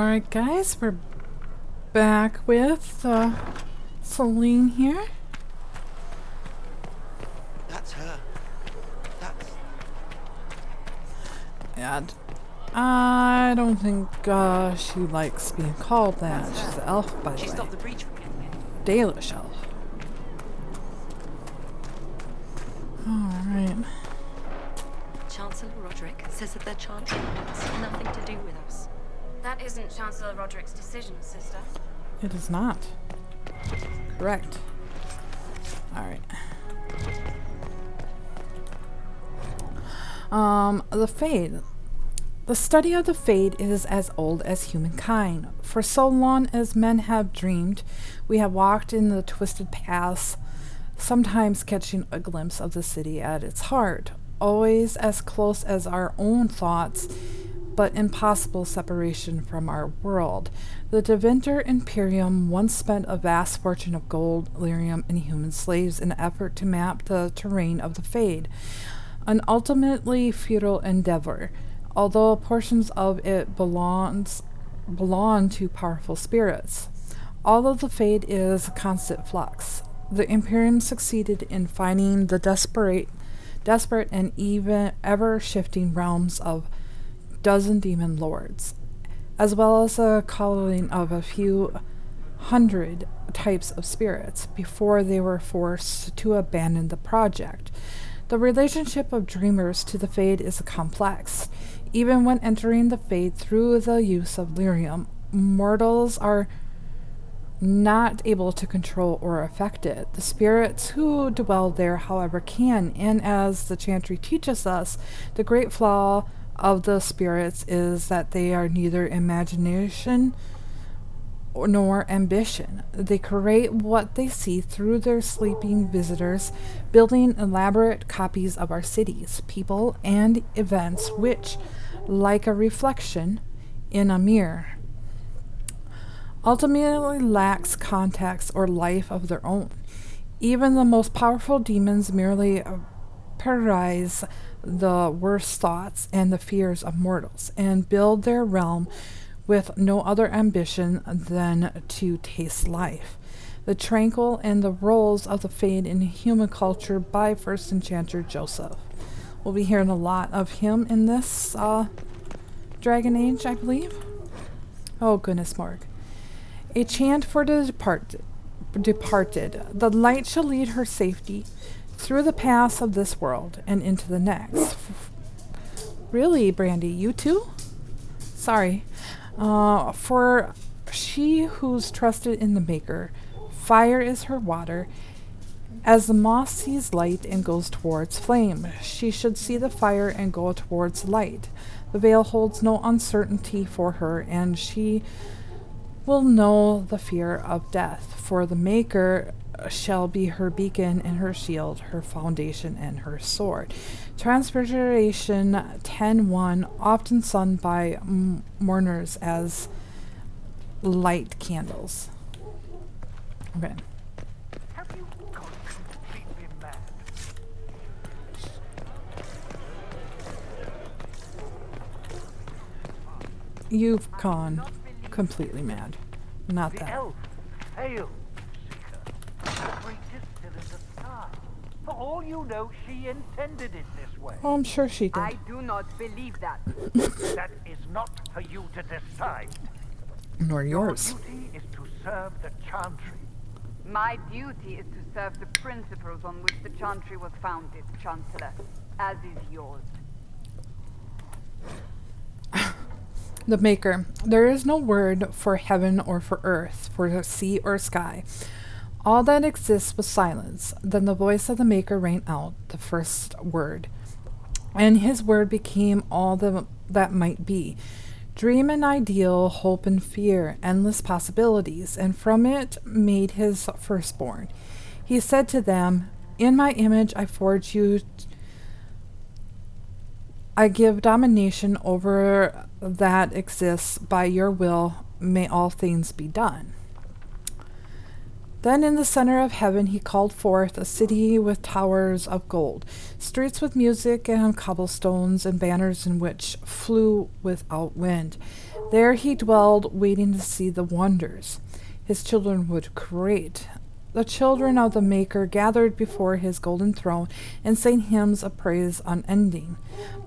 Alright guys, we're back with Celine here. That's her. That's... And I don't think she likes being called that. She's an elf, by the way. She stopped the breach from getting in. Dalish elf. Alright. Chancellor Roderick says that their Chantry wants nothing to do with us. That isn't Chancellor Roderick's decision, sister. It is not. Correct. Alright. The Fade. The study of the Fade is as old as humankind. For so long as men have dreamed, we have walked in the twisted paths, sometimes catching a glimpse of the city at its heart, always as close as our own thoughts, but impossible separation from our world. The Deventer Imperium once spent a vast fortune of gold, lyrium, and human slaves in an effort to map the terrain of the Fade, an ultimately futile endeavor, although portions of it belong to powerful spirits. All of the Fade is a constant flux. The Imperium succeeded in finding the desperate and even ever-shifting realms of dozen demon lords, as well as a culling of a few hundred types of spirits before they were forced to abandon the project. The relationship of dreamers to the Fade is complex. Even when entering the Fade through the use of lyrium, mortals are not able to control or affect it. The spirits who dwell there, however, can, and as the Chantry teaches us, the great flaw of the spirits is that they are neither imagination nor ambition. They create what they see through their sleeping visitors, building elaborate copies of our cities, people, and events which, like a reflection in a mirror, ultimately lacks context or life of their own. Even the most powerful demons merely parodize the worst thoughts and the fears of mortals, and build their realm with no other ambition than to taste life. The Tranquil and the Roles of the Fade in Human Culture by First Enchanter Joseph. We'll be hearing a lot of him in this Dragon Age, I believe. Oh goodness, Mark. A chant for the departed. The light shall lead her safety through the paths of this world and into the next. Really, Brandy, you too? Sorry. For she who's trusted in the Maker, fire is her water. As the moth sees light and goes towards flame, she should see the fire and go towards light. The veil holds no uncertainty for her, and she will know the fear of death, for the Maker shall be her beacon and her shield, her foundation and her sword. Transfiguration 10:1, often sung by mourners as light candles. Okay. Have you gone completely mad? You've gone completely mad. Not The that. elf failed, Seeker. The greatest still in the sky. For all you know, she intended it this way. Oh, I'm sure she did. I do not believe that. That is not for you to decide. Nor yours. Your duty is to serve the Chantry. My duty is to serve the principles on which the Chantry was founded, Chancellor, as is yours. The Maker. There is no word for heaven or for earth, for sea or sky. All that exists was silence. Then the voice of the Maker rang out, the first word. And his word became all that might be. Dream and ideal, hope and fear, endless possibilities, and from it made his firstborn. He said to them, in my image I forge you. I give domination over that exists. By your will may all things be done. Then in the center of heaven he called forth a city with towers of gold, streets with music and cobblestones, and banners in which flew without wind. There he dwelled, waiting to see the wonders his children would create. The children of the Maker gathered before his golden throne and sang hymns of praise unending.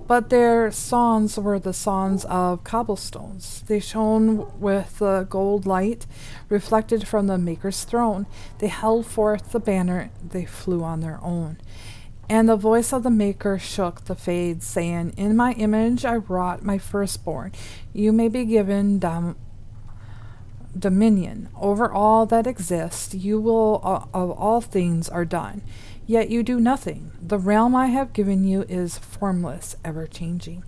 But their songs were the songs of cobblestones. They shone with the gold light reflected from the Maker's throne. They held forth the banner, they flew on their own. And the voice of the Maker shook the Fade, saying, In my image I wrought my firstborn. You may be given dominion over all that exists. You will of all things are done, yet you do nothing. The realm I have given you is formless, ever changing.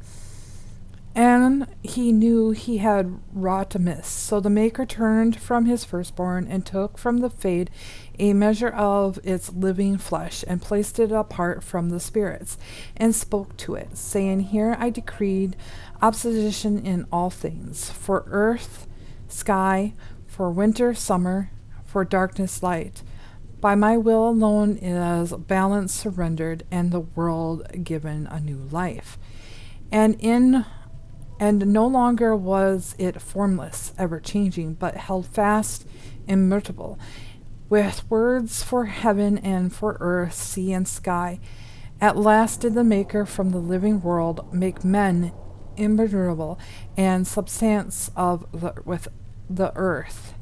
And he knew he had wrought amiss. So the Maker turned from his firstborn and took from the Fade a measure of its living flesh and placed it apart from the spirits and spoke to it, saying, Here I decreed opposition in all things, for earth, sky, for winter, summer, for darkness, light. By my will alone is balance surrendered, and the world given a new life. And no longer was it formless, ever changing, but held fast, immutable, with words for heaven and for earth, sea and sky. At last did the Maker from the living world make men immutable and substance with the earth,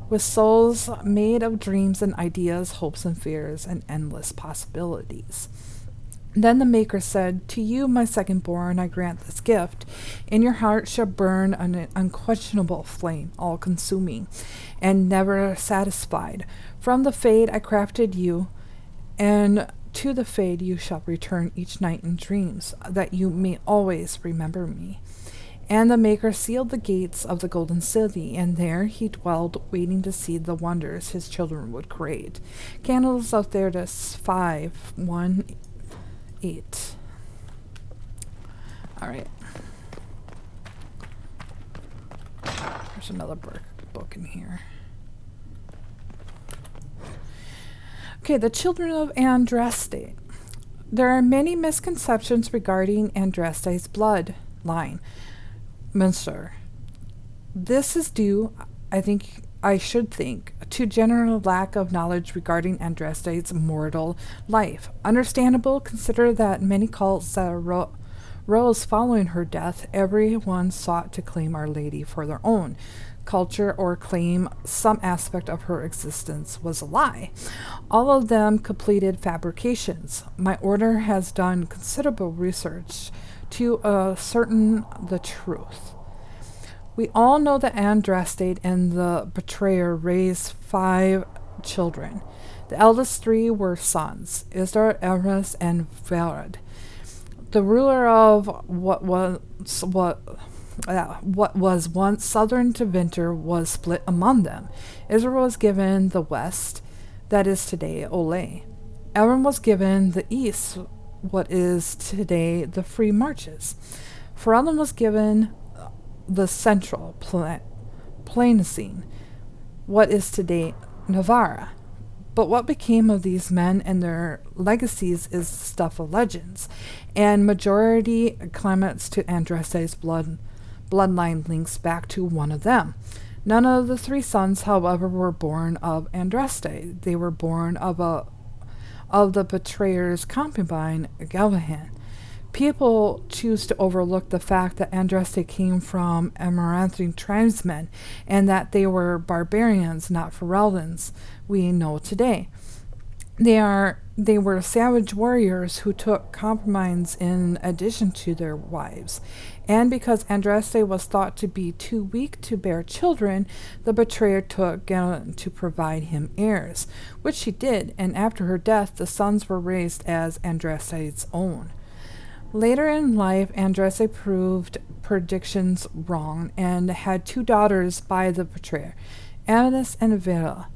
with souls made of dreams and ideas, hopes and fears, and endless possibilities. Then the Maker said, To you, my second-born, I grant this gift. In your heart shall burn an unquestionable flame, all-consuming, and never satisfied. From the Fade I crafted you, and to the Fade you shall return each night in dreams, that you may always remember me. And the Maker sealed the gates of the golden city, and there he dwelled, waiting to see the wonders his children would create. Candles of Theodis 5:1-8. All right. There's another book in here. Okay, the children of Andraste. There are many misconceptions regarding Andraste's bloodline. Munster. This is due, I should think, to general lack of knowledge regarding Andraste's mortal life. Understandable, consider that many cults that rose following her death, everyone sought to claim Our Lady for their own culture or claim some aspect of her existence was a lie. All of them completed fabrications. My order has done considerable research to ascertain the truth. We all know that Andraste and the betrayer raised 5 children. The eldest 3 were sons, Isdar, Eras, and Varad. The ruler of what was once southern to Winter was split among them. Israel was given the west, that is today Olay. Aaron was given the east, what is today the Free Marches. Ferelden was given the central Planocene, what is today Navarra. But what became of these men and their legacies is the stuff of legends, and majority claimants to Andraste's bloodline links back to one of them. None of the 3 sons, however, were born of Andraste. They were born of the betrayer's concubine, Galvahan. People choose to overlook the fact that Andraste came from Amaranthian tribesmen and that they were barbarians, not Fereldans we know today. They were savage warriors who took concubines in addition to their wives. And because Andraste was thought to be too weak to bear children, the betrayer took Galen to provide him heirs, which she did, and after her death the sons were raised as Andraste's own. Later in life, Andraste proved predictions wrong and had 2 daughters by the betrayer, Amadis and Vera.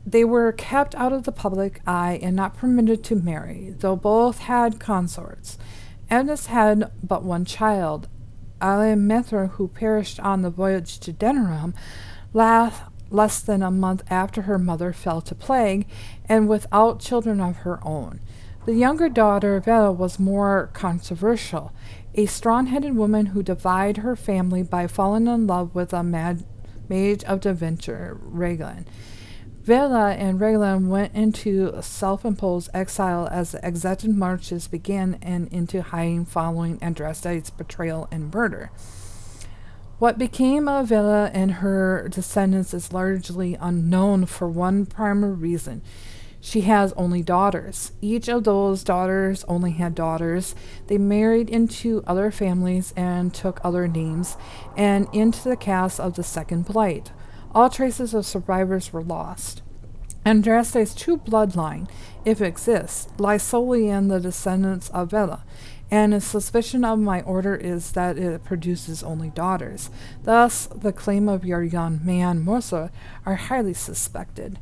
They were kept out of the public eye and not permitted to marry, though both had consorts. Amadis had but 1 child, Alimethra, who perished on the voyage to Denerim. less than a month after her mother fell to plague, and without children of her own. The younger daughter, Vela, was more controversial, a strong-headed woman who divided her family by falling in love with a mage of adventure, Reglan. Vela and Reglan went into self-imposed exile as the exacted marches began and into hiding following Andraste's betrayal and murder. What became of Vela and her descendants is largely unknown for one primary reason. She has only daughters. Each of those daughters only had daughters. They married into other families and took other names, and into the cast of the Second Blight. All traces of survivors were lost. Andraste's true bloodline, if it exists, lies solely in the descendants of Vela, and a suspicion of my order is that it produces only daughters. Thus, the claim of your young man, Morsa, are highly suspected.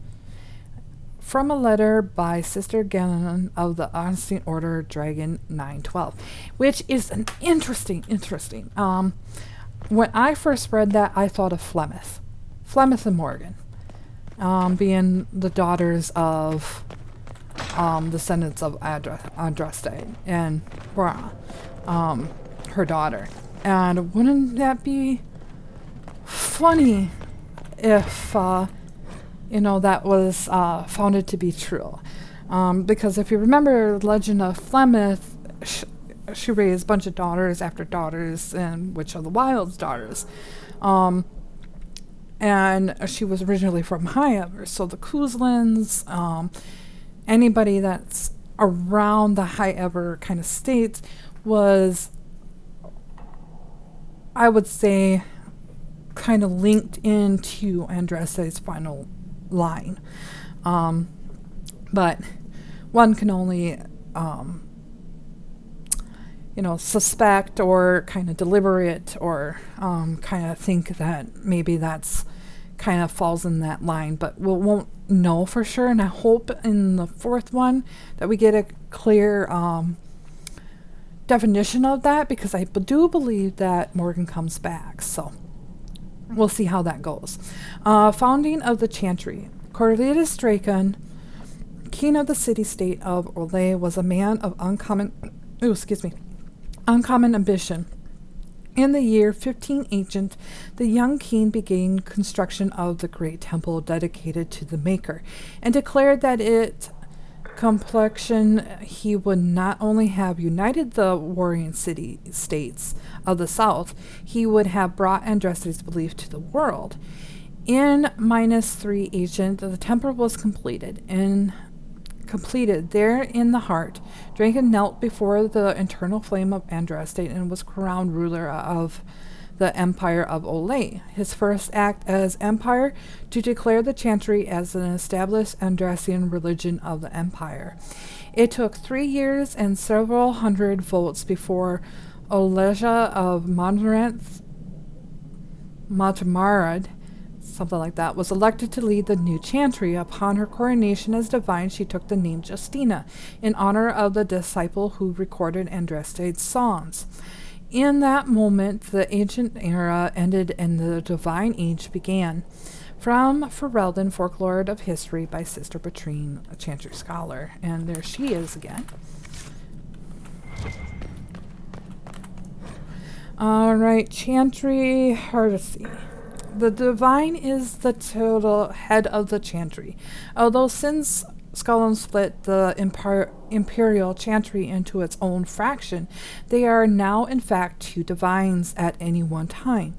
From a letter by Sister Galen of the Unseen Order Dragon 912, which is an interesting. When I first read that, I thought of Flemeth and Morgan, being the daughters of descendants of Andraste and Bra, her daughter. And wouldn't that be funny if that was founded to be true? Because if you remember the Legend of Flemeth, she raised a bunch of daughters after daughters, and which are the Wild's daughters. And she was originally from High Ever, so the Kuzlins, anybody that's around the High Ever kind of states was, I would say, kind of linked into Andraste's final line. But one can only, suspect or kind of deliberate or kind of think that maybe that's kind of falls in that line, but we won't know for sure. And I hope in the fourth one that we get a clear definition of that, because I do believe that Morgan comes back. So we'll see how that goes. Founding of the Chantry. Corletus Dracon, king of the city-state of Orlais, was a man of uncommon ambition. In the year 15 Ancient, the young king began construction of the great temple dedicated to the Maker, and declared that its completion he would not only have united the warring city-states of the south, he would have brought Andraste's belief to the world. In -3 Ancient, the temple was completed. There in the heart, Draken knelt before the eternal flame of Andraste and was crowned ruler of the Empire of Orlais. His first act as Empire, to declare the Chantry as an established Andrastian religion of the Empire. It took 3 years and several hundred votes before Olesia of Montmarad, something like that, was elected to lead the new Chantry. Upon her coronation as divine, she took the name Justina, in honor of the disciple who recorded Andraste's songs. In that moment, the ancient era ended and the divine age began. From Ferelden, Folklore of History by Sister Patrine, a Chantry scholar. And there she is again. Alright, Chantry Heresy. The divine is the total head of the Chantry. Although since Skullum split the imperial Chantry into its own fraction, they are now in fact 2 divines at any one time.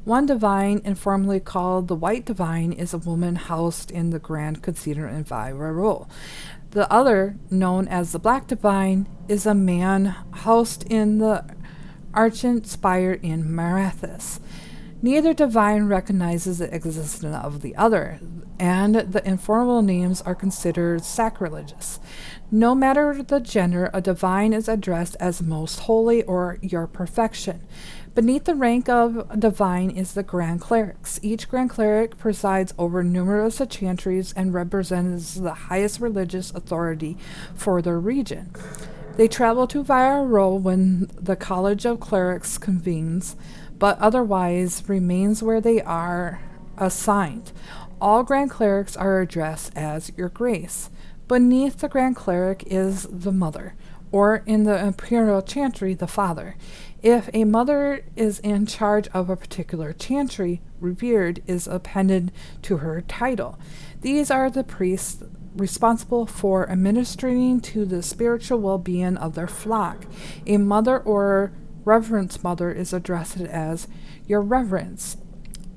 One divine, informally called the White Divine, is a woman housed in the Grand Cathedral in Vairarul. The other, known as the Black Divine, is a man housed in the Argent Spire in Marathis. Neither divine recognizes the existence of the other, and the informal names are considered sacrilegious. No matter the gender, a divine is addressed as most holy or your perfection. Beneath the rank of divine is the Grand Clerics. Each Grand Cleric presides over numerous chantries and represents the highest religious authority for their region. They travel to Vairarul when the College of Clerics convenes, but otherwise remains where they are assigned. All Grand Clerics are addressed as Your Grace. Beneath the Grand Cleric is the Mother, or in the Imperial Chantry, the Father. If a mother is in charge of a particular chantry, revered is appended to her title. These are the priests responsible for administering to the spiritual well-being of their flock. A mother or reverence mother is addressed as Your Reverence.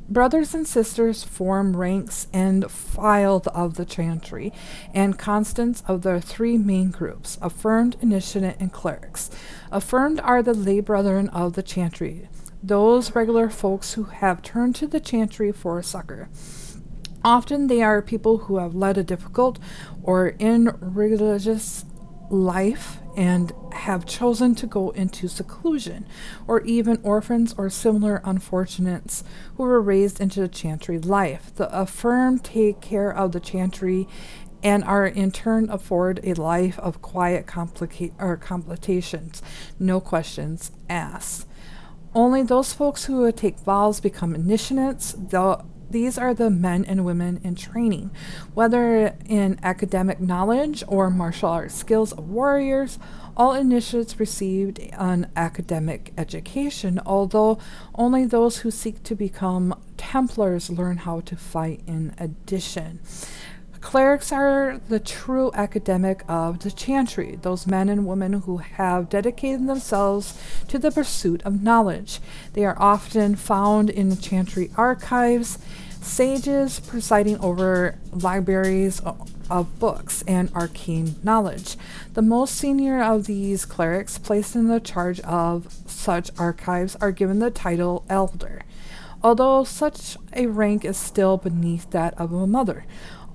Brothers and sisters form ranks and file of the chantry, and constants of the three main groups, affirmed, initiate, and clerics. Affirmed are the lay brethren of the chantry, those regular folks who have turned to the chantry for succor. Often they are people who have led a difficult or irreligious life and have chosen to go into seclusion, or even orphans or similar unfortunates who were raised into the chantry life. The affirmed take care of the chantry and are in turn afford a life of quiet complications, no questions asked. Only those folks who take vows become initiates. These are the men and women in training, whether in academic knowledge or martial arts skills of warriors. All initiates received an academic education, although only those who seek to become Templars learn how to fight in addition. Clerics are the true academic of the chantry, those men and women who have dedicated themselves to the pursuit of knowledge. They are often found in the chantry archives, sages presiding over libraries of books and arcane knowledge. The most senior of these clerics placed in the charge of such archives are given the title elder, although such a rank is still beneath that of a mother.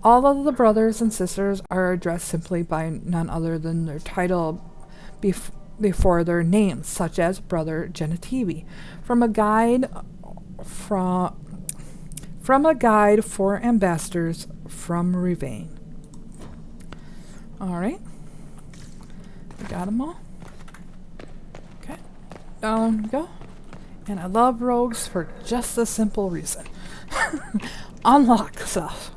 All of the brothers and sisters are addressed simply by none other than their title before their names, such as Brother Genitivi. From a guide for ambassadors from Rivain. All right, we got them all. Okay, down we go. And I love rogues for just a simple reason: unlock stuff.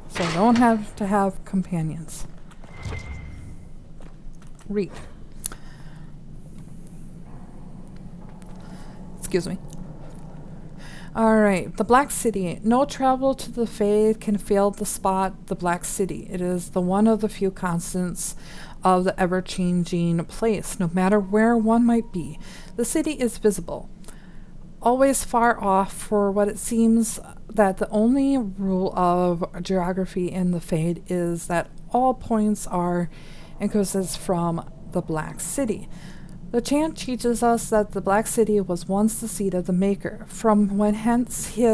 So don't have to have companions. Read. Excuse me. Alright, the Black City. No travel to the Fade can fail to spot the Black City. It is the one of the few constants of the ever-changing place, no matter where one might be. The city is visible, always far off, for what it seems that the only rule of geography in the Fade is that all points are inquisitions from the Black City. The chant teaches us that the Black City was once the seat of the Maker, from when hence he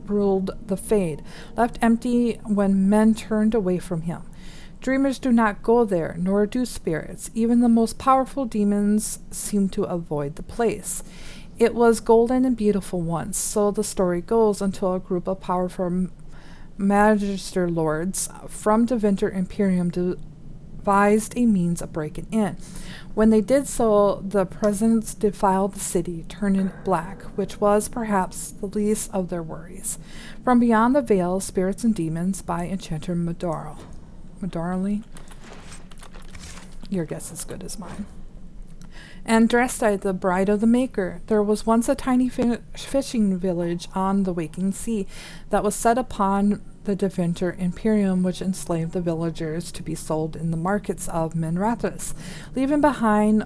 ruled the Fade, left empty when men turned away from him. Dreamers do not go there, nor do spirits. Even the most powerful demons seem to avoid the place. It was golden and beautiful once, so the story goes, until a group of powerful Magister Lords from Deventer Imperium devised a means of breaking in. When they did so, the presence defiled the city, turning it black, which was perhaps the least of their worries. From beyond the veil, spirits and demons by Enchanter Madorly? Your guess is as good as mine. And Drestai, the bride of the Maker. There was once a tiny fishing village on the waking sea that was set upon the Deventer Imperium, which enslaved the villagers to be sold in the markets of Minrathis, leaving behind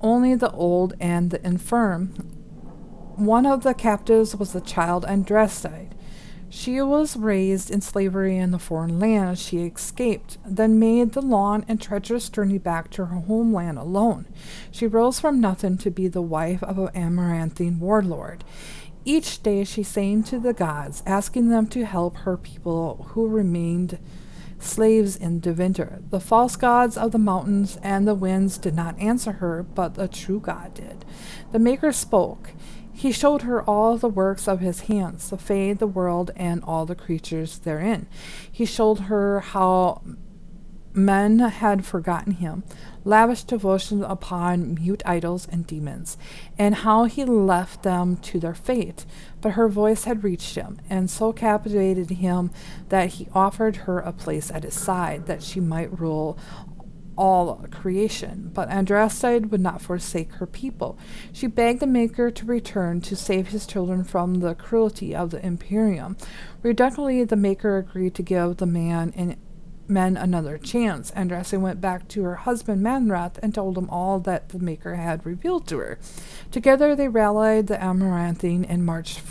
only the old and the infirm. One of the captives was the child Andrestide. She was raised in slavery in the foreign land. She escaped, then made the long and treacherous journey back to her homeland alone. She rose from nothing to be the wife of an Amaranthine warlord. Each day she sang to the gods, asking them to help her people who remained slaves in Deventer. The false gods of the mountains and the winds did not answer her, but the true God did. The Maker spoke. He showed her all the works of his hands, the Fade, the world, and all the creatures therein. He showed her how men had forgotten him, lavished devotion upon mute idols and demons, and how he left them to their fate. But her voice had reached him, and so captivated him that he offered her a place at his side, that she might rule all creation. But Andraste would not forsake her people. She begged the Maker to return to save his children from the cruelty of the Imperium. Reluctantly, the Maker agreed to give the men another chance. Andraste went back to her husband Manrath and told him all that the Maker had revealed to her. Together they rallied the Amaranthine and marched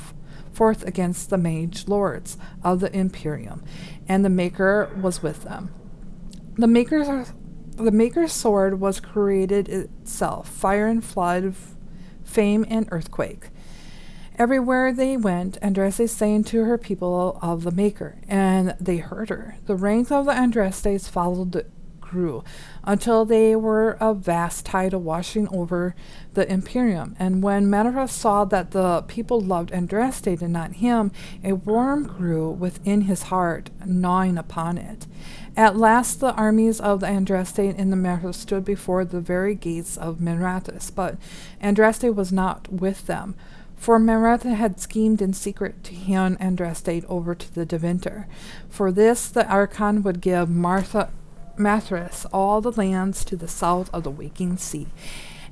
forth against the mage lords of the Imperium, and the Maker was with them. The Maker's sword was created itself, fire and flood, fame and earthquake. Everywhere they went, Andraste sang to her people of the Maker, and they heard her. The ranks of the Andrastes grew until they were a vast tidal washing over the Imperium. And when Manrath saw that the people loved Andraste and not him, a worm grew within his heart, gnawing upon it. At last the armies of the Andraste and the Manrath stood before the very gates of Manrathus, but Andraste was not with them. For Manrath had schemed in secret to hand Andraste over to the Deventer. For this the Archon would give Mathras all the lands to the south of the waking sea.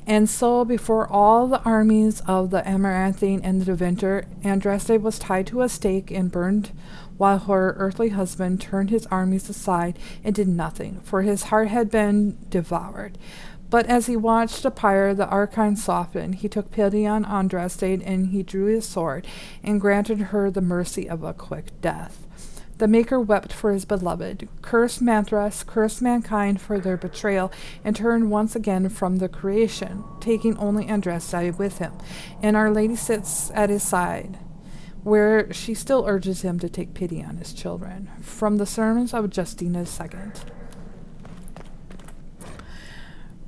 And so before all the armies of the Amaranthine and the Deventer, Andraste was tied to a stake and burned, while her earthly husband turned his armies aside and did nothing, for his heart had been devoured. But as he watched the pyre, the Archon softened. He took pity on Andraste, and he drew his sword, and granted her the mercy of a quick death. The Maker wept for his beloved, cursed Manthras, cursed mankind for their betrayal, and turned once again from the creation, taking only Andraste with him. And Our Lady sits at his side, where she still urges him to take pity on his children. From the Sermons of Justina II.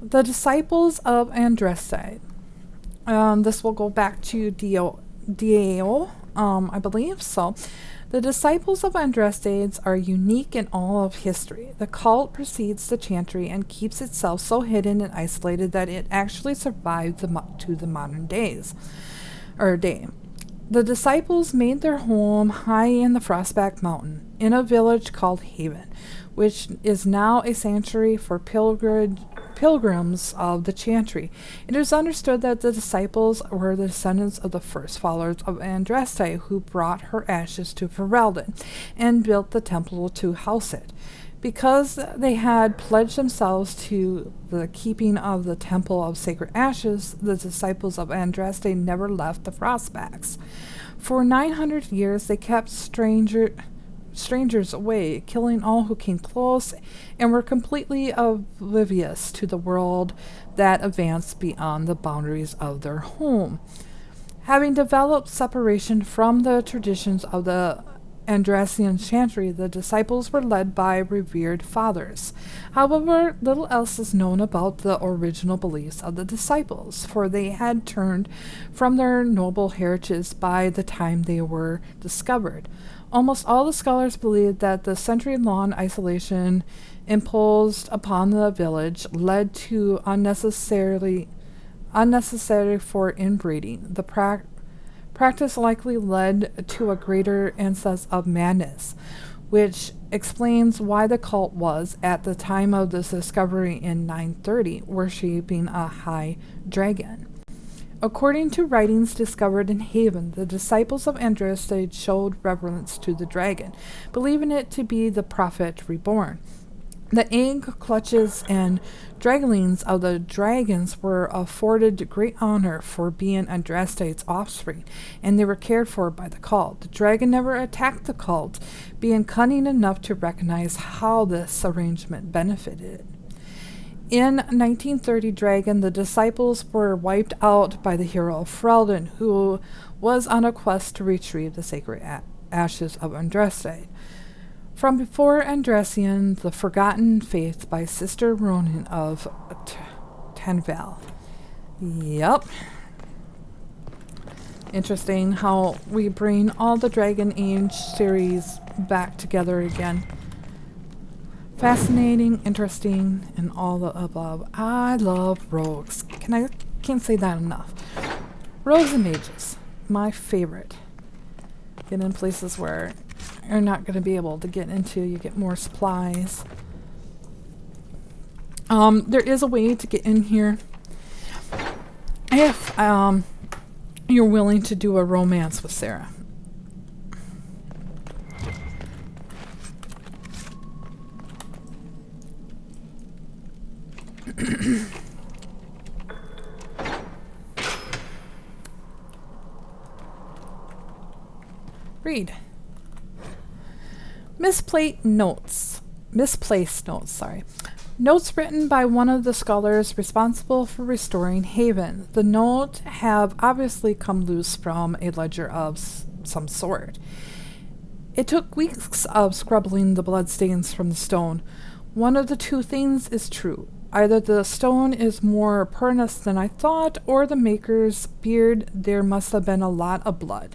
The disciples of Andraste. This will go back to DAO, I believe. So, the disciples of Andraste are unique in all of history. The cult precedes the Chantry and keeps itself so hidden and isolated that it actually survived to the modern day. The disciples made their home high in the Frostback Mountain, in a village called Haven, which is now a sanctuary for pilgrims of the Chantry. It is understood that the disciples were the descendants of the first followers of Andraste, who brought her ashes to Ferelden and built the temple to house it. Because they had pledged themselves to the keeping of the Temple of Sacred Ashes, the disciples of Andraste never left the Frostbacks. For 900 years they kept strangers away, killing all who came close, and were completely oblivious to the world that advanced beyond the boundaries of their home. Having developed separation from the traditions of the Andrastian Chantry, the disciples were led by revered fathers. However, little else is known about the original beliefs of the disciples, for they had turned from their noble heritage by the time they were discovered. Almost all the scholars believe that the century-long isolation imposed upon the village led to unnecessary for inbreeding. The practice likely led to a greater excess of madness, which explains why the cult was, at the time of this discovery in 930, worshipping a high dragon. According to writings discovered in Haven, the disciples of Andraste showed reverence to the dragon, believing it to be the prophet reborn. The egg clutches and draglings of the dragons were afforded great honor for being Andraste's offspring, and they were cared for by the cult. The dragon never attacked the cult, being cunning enough to recognize how this arrangement benefited it. In 1930 Dragon, the disciples were wiped out by the hero Ferelden, who was on a quest to retrieve the sacred ashes of Andraste. From before Andrastian, the Forgotten Faith by Sister Ronin of Tanval. Yep. Interesting how we bring all the Dragon Age series back together again. Fascinating, interesting, and all the above. I love rogues. Can't say that enough. Rogues and mages, my favorite. Get in places where you're not going to be able to get into. You get more supplies. There is a way to get in here if you're willing to do a romance with Sarah. Read. Misplaced notes, sorry. Notes written by one of the scholars responsible for restoring Haven. The note have obviously come loose from a ledger of some sort. It took weeks of scrubbing the bloodstains from the stone. One of the two things is true. Either the stone is more permanent than I thought, or the maker's beard, there must have been a lot of blood.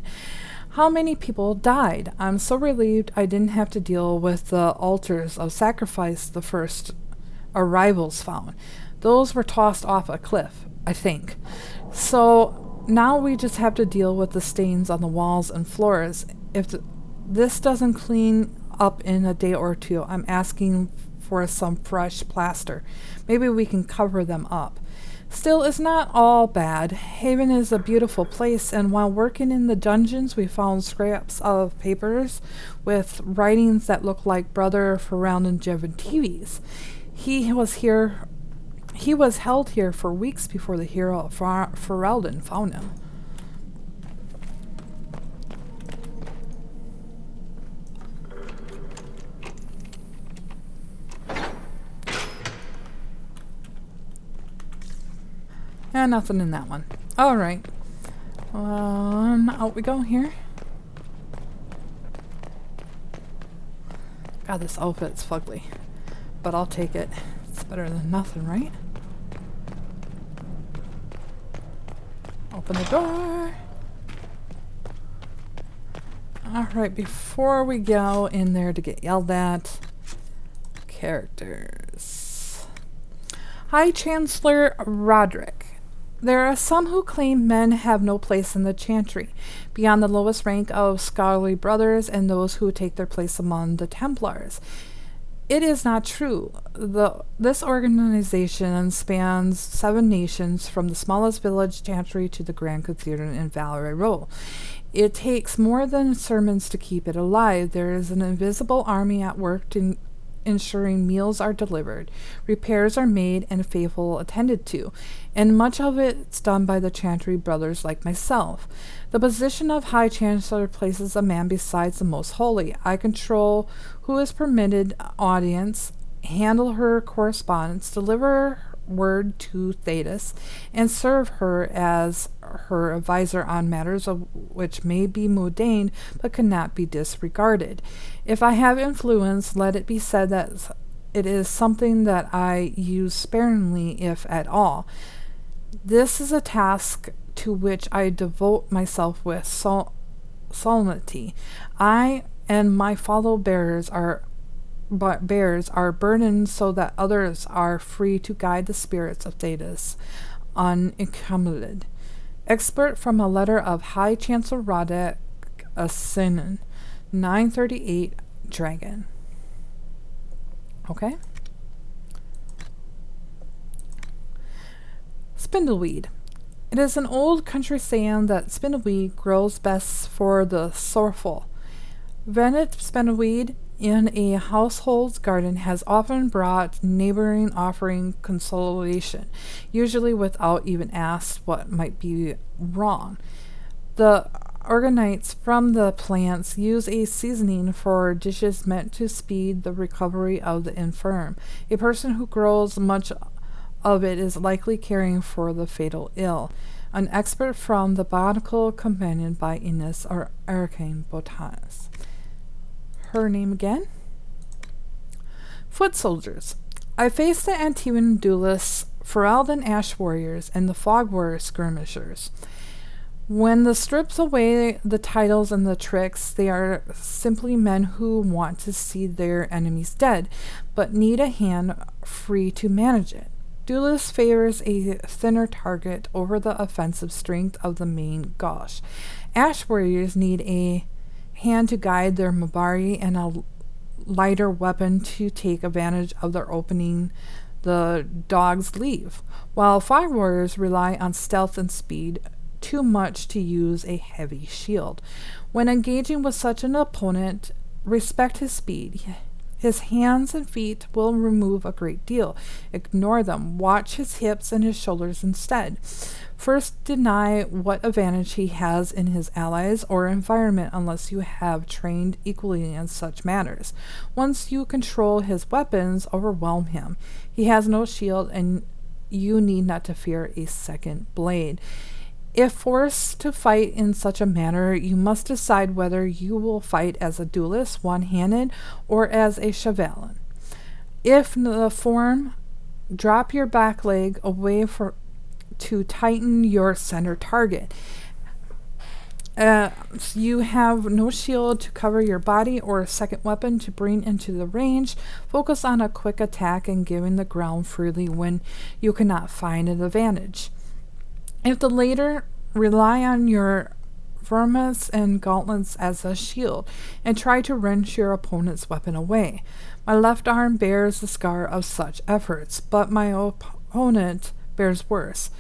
How many people died? I'm so relieved I didn't have to deal with the altars of sacrifice the first arrivals found. Those were tossed off a cliff, I think. So now we just have to deal with the stains on the walls and floors. If this doesn't clean up in a day or two, I'm asking for some fresh plaster. Maybe we can cover them up. Still, it's not all bad. Haven is a beautiful place, and while working in the dungeons, we found scraps of papers with writings that look like Brother Ferelden TVs. He was held here for weeks before the hero Ferelden found him. And nothing in that one. Alright. Out we go here. God, this outfit's fugly. But I'll take it. It's better than nothing, right? Open the door. Alright, before we go in there to get yelled at, characters. High Chancellor Roderick. There are some who claim men have no place in the Chantry, beyond the lowest rank of scholarly brothers and those who take their place among the Templars. It is not true. This organization spans 7 nations, from the smallest village, Chantry, to the Grand Cathedral in Valerie Row. It takes more than sermons to keep it alive. There is an invisible army at work to ensuring meals are delivered, repairs are made, and faithful attended to, and much of it's done by the Chantry brothers like myself. The position of High Chancellor places a man besides the most holy. I control who is permitted audience, handle her correspondence, deliver word to Thetis, and serve her as her advisor on matters of which may be mundane but cannot be disregarded. If I have influence, let it be said that it is something that I use sparingly, if at all. This is a task to which I devote myself with solemnity. I and my fellow bearers are burdened so that others are free to guide the spirits of Thetis unencumbered. Expert from a letter of High Chancellor Roderick, a Sinan, 938 Dragon. Okay. Spindleweed. It is an old country saying that spindleweed grows best for the sorrowful. Vented spindleweed in a household's garden has often brought neighboring offering consolation, usually without even asked what might be wrong. The organites from the plants use a seasoning for dishes meant to speed the recovery of the infirm. A person who grows much of it is likely caring for the fatal ill. An expert from the Botanical Companion by Ines or Arcane Botanist. Her name again? Foot soldiers. I faced the Antivan duelists, Ferelden Ash warriors, and the Fog War skirmishers. When the strips away the titles and the tricks, they are simply men who want to see their enemies dead, but need a hand free to manage it. Duelist favors a thinner target over the offensive strength of the main gauche. Ash warriors need a hand to guide their Mabari and a lighter weapon to take advantage of their opening the dog's leave, while fire warriors rely on stealth and speed too much to use a heavy shield. When engaging with such an opponent, respect his speed. His hands and feet will remove a great deal. Ignore them. Watch his hips and his shoulders instead. First, deny what advantage he has in his allies or environment unless you have trained equally in such matters. Once you control his weapons, overwhelm him. He has no shield, and you need not to fear a second blade. If forced to fight in such a manner, you must decide whether you will fight as a duelist, one-handed, or as a chevalier. If the form, drop your back leg away to tighten your center target. You have no shield to cover your body or a second weapon to bring into the range. Focus on a quick attack and giving the ground freely when you cannot find an advantage. If the later, rely on your vermis and gauntlets as a shield, and try to wrench your opponent's weapon away. My left arm bears the scar of such efforts, but my opponent bears worse.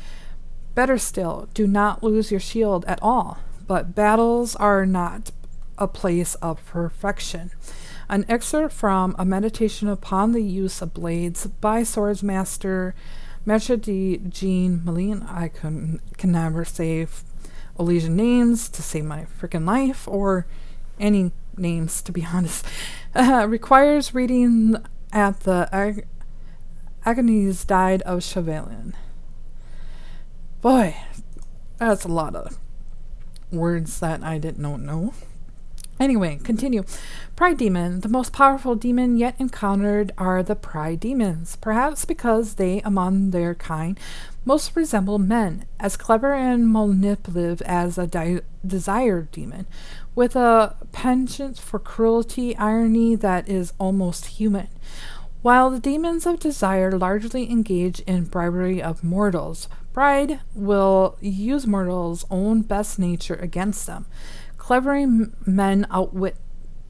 Better still, do not lose your shield at all, but battles are not a place of perfection. An excerpt from A Meditation Upon the Use of Blades by Swordsmaster Maître de Jean Malin. I can never say Elysian names to save my freaking life, or any names, to be honest. Requires reading at the Agonies Died of Chevalier. Boy, that's a lot of words that I didn't know. Anyway, continue. Pride demon. The most powerful demon yet encountered are the pride demons, perhaps because they, among their kind, most resemble men, as clever and manipulative as a desire demon, with a penchant for cruelty, irony that is almost human. While the demons of desire largely engage in bribery of mortals, pride will use mortals' own best nature against them. Clever men outwit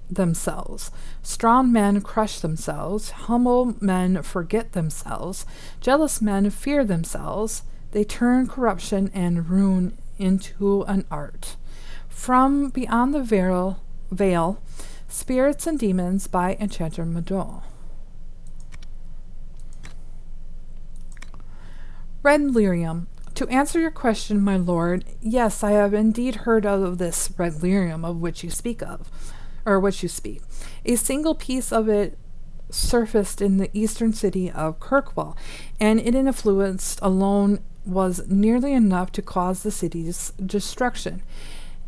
themselves. Strong men crush themselves. Humble men forget themselves. Jealous men fear themselves. They turn corruption and ruin into an art. From Beyond the Veil, Spirits and Demons by Enchanter Madol. Red lyrium. To answer your question, my lord, yes, I have indeed heard of this red lyrium of which you speak. A single piece of it surfaced in the eastern city of Kirkwall, and its influence alone was nearly enough to cause the city's destruction.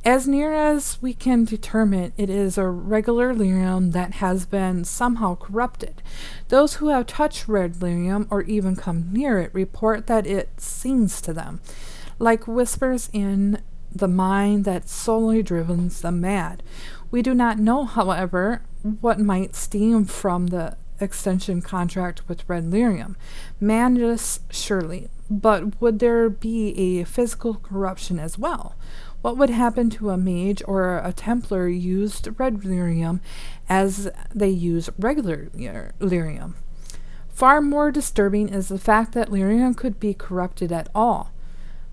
As near as we can determine, it is a regular lyrium that has been somehow corrupted. Those who have touched red lyrium or even come near it report that it sings to them, like whispers in the mind that solely drives them mad. We do not know, however, what might stem from the extension contract with red lyrium. Madness, surely, but would there be a physical corruption as well? What would happen to a mage or a Templar used red lyrium as they use regular lyrium? Far more disturbing is the fact that lyrium could be corrupted at all.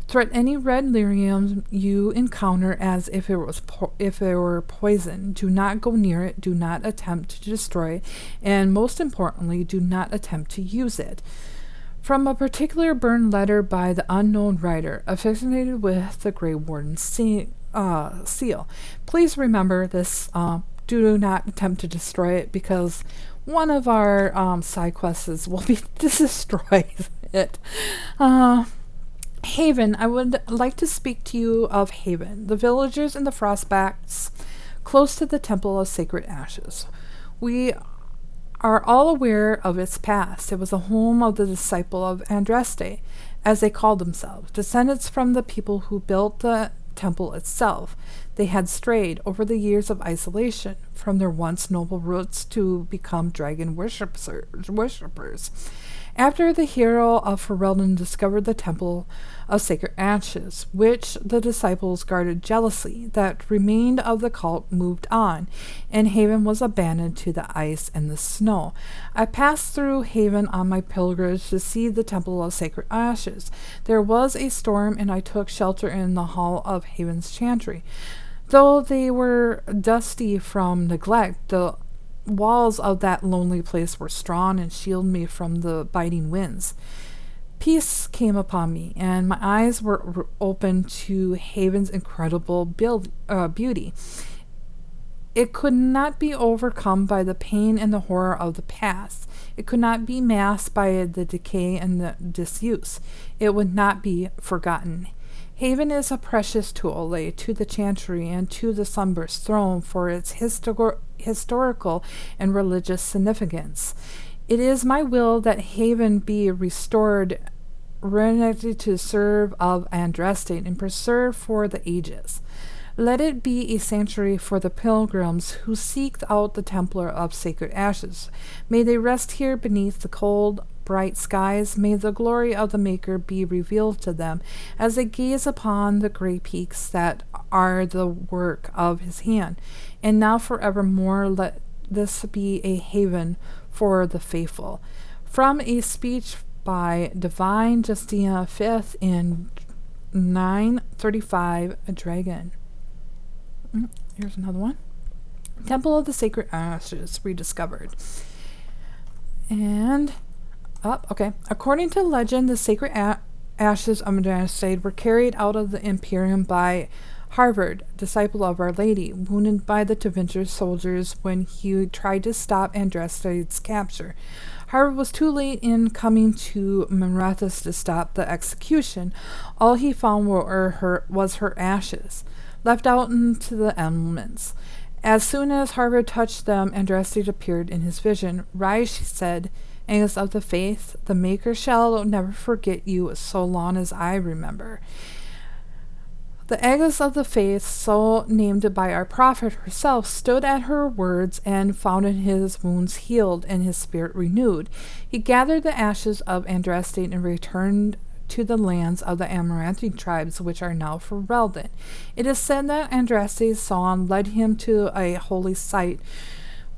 Threat any red lyrium you encounter as if it were poison. Do not go near it, do not attempt to destroy it, and most importantly, do not attempt to use it. From a particular burned letter by the unknown writer, affixated with the Grey Warden's seal. Please remember this. Do not attempt to destroy it, because one of our side quests will be to destroy it. Haven. I would like to speak to you of Haven, the villagers in the Frostbacks, close to the Temple of Sacred Ashes. We are all aware of its past. It was the home of the disciple of Andraste, as they called themselves, descendants from the people who built the temple itself. They had strayed over the years of isolation from their once noble roots to become dragon worshippers. After the hero of Ferelden discovered the Temple of Sacred Ashes, which the disciples guarded jealously, that remained of the cult moved on, and Haven was abandoned to the ice and the snow. I passed through Haven on my pilgrimage to see the Temple of Sacred Ashes. There was a storm, and I took shelter in the hall of Haven's Chantry. Though they were dusty from neglect, the walls of that lonely place were strong and shielded me from the biting winds. Peace came upon me, and my eyes were open to Haven's incredible beauty. It could not be overcome by the pain and the horror of the past. It could not be masked by the decay and the disuse. It would not be forgotten. Haven is a precious tool to the Chantry and to the Sunburst throne for its historical and religious significance. It is my will that Haven be restored, reunited to serve of Andraste and preserved for the ages. Let it be a sanctuary for the pilgrims who seek out the Templar of Sacred Ashes. May they rest here beneath the cold, bright skies. May the glory of the Maker be revealed to them as they gaze upon the gray peaks that are the work of his hand. And now forevermore let this be a haven for the faithful. From a speech by Divine Justina V in 935, a dragon. Here's another one. Temple of the Sacred Ashes rediscovered. And okay. According to legend, the sacred ashes of Andraste were carried out of the Imperium by Harvard, disciple of Our Lady, wounded by the Tevinter soldiers when he tried to stop Andraste's capture. Harvard was too late in coming to Manrathus to stop the execution. All he found was her ashes, left out into the elements. As soon as Harvard touched them, Andraste appeared in his vision. Rise, she said, Angus of the Faith, the Maker shall never forget you so long as I remember. The Angus of the Faith, so named by our prophet herself, stood at her words and found his wounds healed and his spirit renewed. He gathered the ashes of Andraste and returned to the lands of the Amaranthine tribes, which are now Ferelden. It is said that Andraste's song led him to a holy site,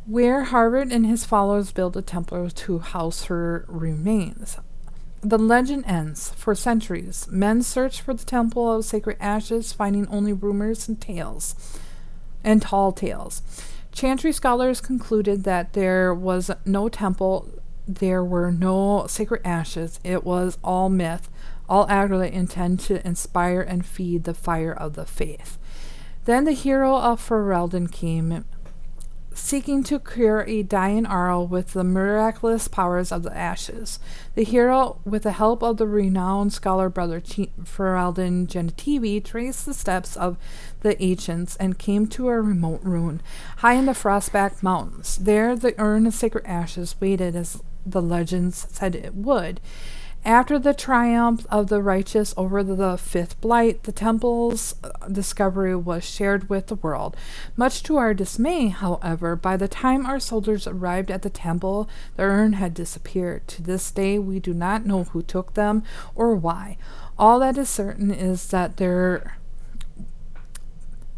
where Harvard and his followers built a temple to house her remains. The legend ends. For centuries, men searched for the Temple of Sacred Ashes, finding only rumors and tall tales. Chantry scholars concluded that there was no temple, there were no sacred ashes. It was all myth, all aggravated intended to inspire and feed the fire of the faith. Then the hero of Ferelden came, seeking to cure a dying Arl with the miraculous powers of the ashes. The hero, with the help of the renowned scholar brother Ferelden Genitivi, traced the steps of the ancients and came to a remote ruin, high in the Frostback Mountains. There the urn of sacred ashes waited as the legends said it would. After the triumph of the righteous over the fifth blight, the temple's discovery was shared with the world. Much to our dismay, however, by the time our soldiers arrived at the temple, the urn had disappeared. To this day, we do not know who took them or why. All that is certain is that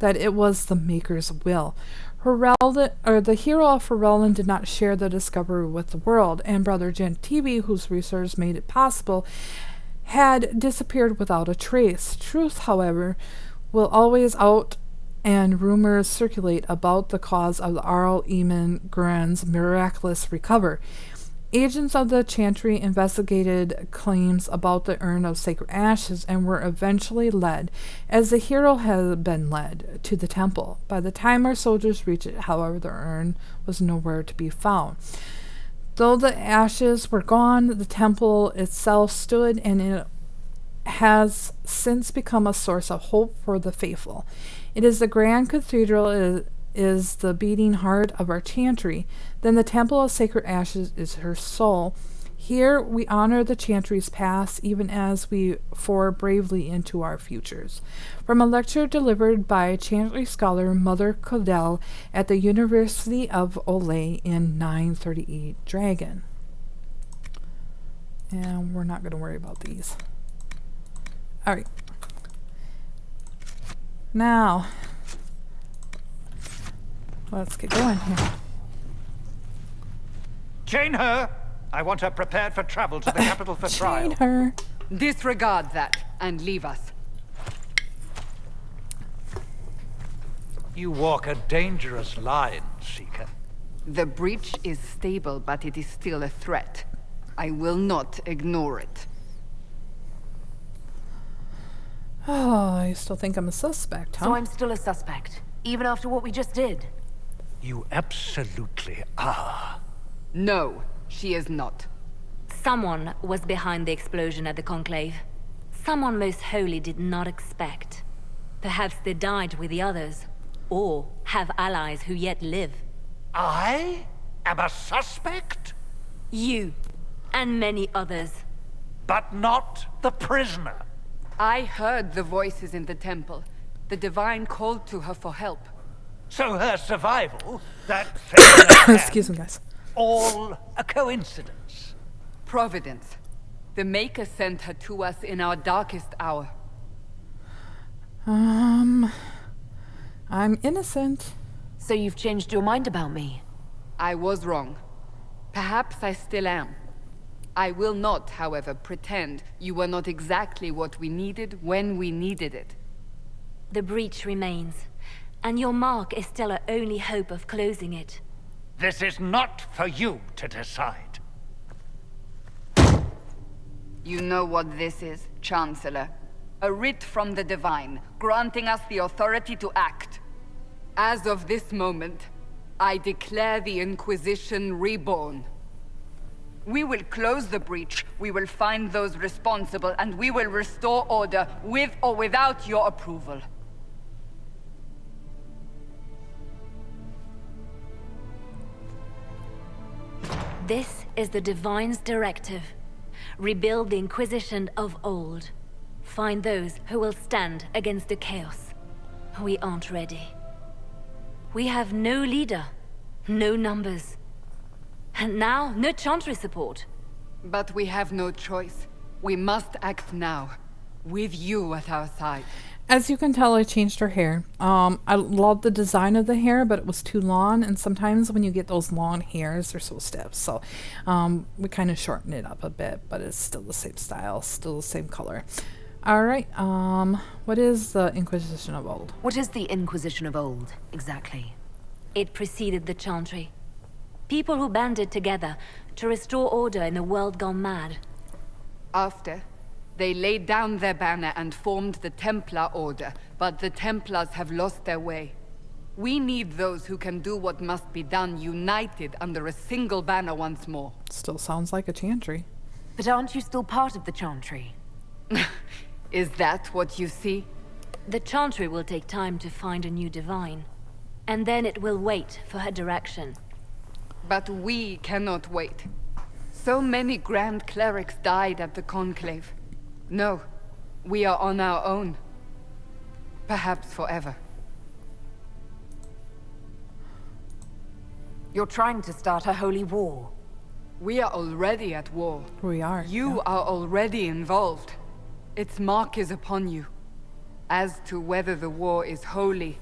it was the Maker's will. The hero of Ferelden did not share the discovery with the world, and Brother Gentivi, whose research made it possible, had disappeared without a trace. Truth, however, will always out, and rumors circulate about the cause of the Arl Eamon Gren's miraculous recovery. Agents of the Chantry investigated claims about the urn of sacred ashes and were eventually led, as the hero had been led, to the temple. By the time our soldiers reached it, however, the urn was nowhere to be found. Though the ashes were gone, the temple itself stood, and it has since become a source of hope for the faithful. It is the grand cathedral is the beating heart of our Chantry. Then the Temple of Sacred Ashes is her soul. Here we honor the Chantry's past even as we for bravely into our futures. From a lecture delivered by Chantry scholar Mother Codell at the University of Olay in 938 Dragon. And we're not going to worry about these. Alright. Now, let's get going here. Chain her! I want her prepared for travel to the capital for trial. Chain her. Disregard that and leave us. You walk a dangerous line, Seeker. The breach is stable, but it is still a threat. I will not ignore it. Oh, I still think I'm a suspect, huh? So I'm still a suspect, even after what we just did. You absolutely are. No, she is not. Someone was behind the explosion at the Conclave. Someone most holy did not expect. Perhaps they died with the others, or have allies who yet live. I am a suspect? You, and many others. But not the prisoner. I heard the voices in the temple. The Divine called to her for help. So her survival, that thing Excuse me, guys. all a coincidence. Providence. The Maker sent her to us in our darkest hour. I'm innocent. So you've changed your mind about me? I was wrong. Perhaps I still am. I will not, however, pretend you were not exactly what we needed when we needed it. The breach remains, and your mark is still our only hope of closing it. This is not for you to decide. You know what this is, Chancellor. A writ from the Divine, granting us the authority to act. As of this moment, I declare the Inquisition reborn. We will close the breach, we will find those responsible, and we will restore order with or without your approval. This is the Divine's directive. Rebuild the Inquisition of old. Find those who will stand against the chaos. We aren't ready. We have no leader, no numbers. And now, no Chantry support. But we have no choice. We must act now, with you at our side. As you can tell, I changed her hair. I love the design of the hair, but it was too long, and sometimes when you get those long hairs, they're so stiff. So we kind of shortened it up a bit, but it's still the same style, still the same color. All right, what is the Inquisition of old? What is the Inquisition of old, exactly? It preceded the Chantry. People who banded together to restore order in a world gone mad. After, they laid down their banner and formed the Templar Order, but the Templars have lost their way. We need those who can do what must be done, united under a single banner once more. Still sounds like a Chantry. But aren't you still part of the Chantry? Is that what you see? The Chantry will take time to find a new divine. And then it will wait for her direction. But we cannot wait. So many Grand Clerics died at the Conclave. No, we are on our own. Perhaps forever. You're trying to start a holy war. We are already at war. We are. You are already involved. Its mark is upon you. As to whether the war is holy,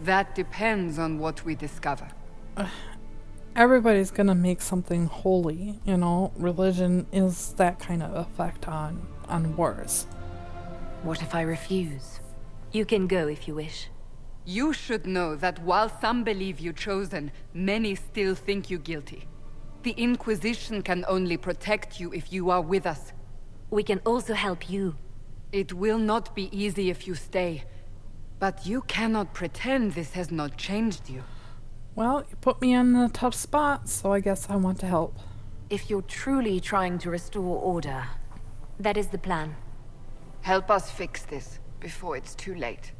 that depends on what we discover. Everybody's gonna make something holy, you know. Religion is that kind of effect on wars. What if I refuse? You can go if you wish. You should know that while some believe you chosen, many still think you guilty. The Inquisition can only protect you if you are with us. We can also help you. It will not be easy if you stay, but you cannot pretend this has not changed you. Well, you put me in a tough spot, so I guess I want to help. If you're truly trying to restore order, That is the plan. Help us fix this before it's too late.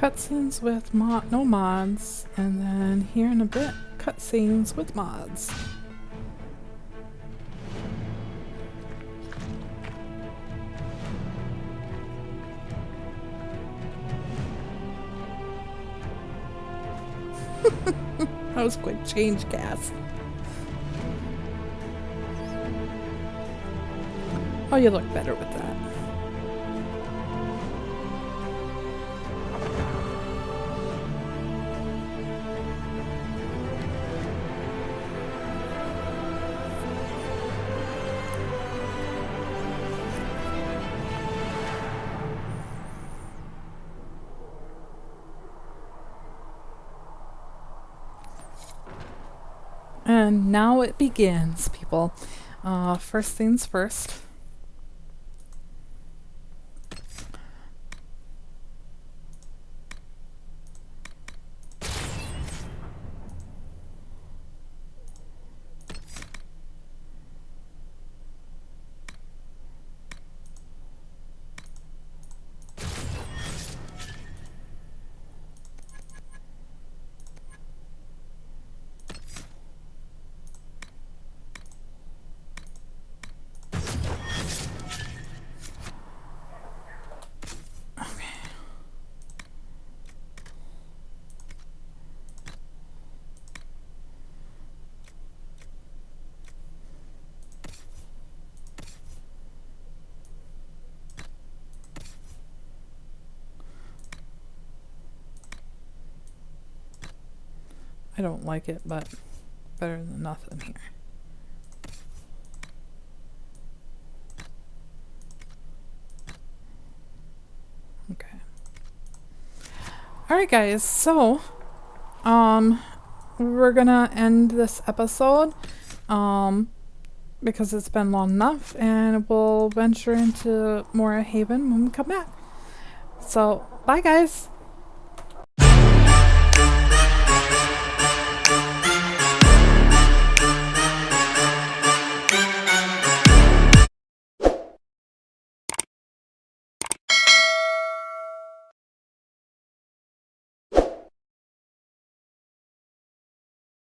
cutscenes with no mods, and then here in a bit, cutscenes with mods. That was a quick change, Cass. Oh, you look better with that. And now it begins, people. First things first. I don't like it, but better than nothing here. Okay. Alright guys, so we're gonna end this episode because it's been long enough, and we'll venture into more Haven when we come back. So bye guys.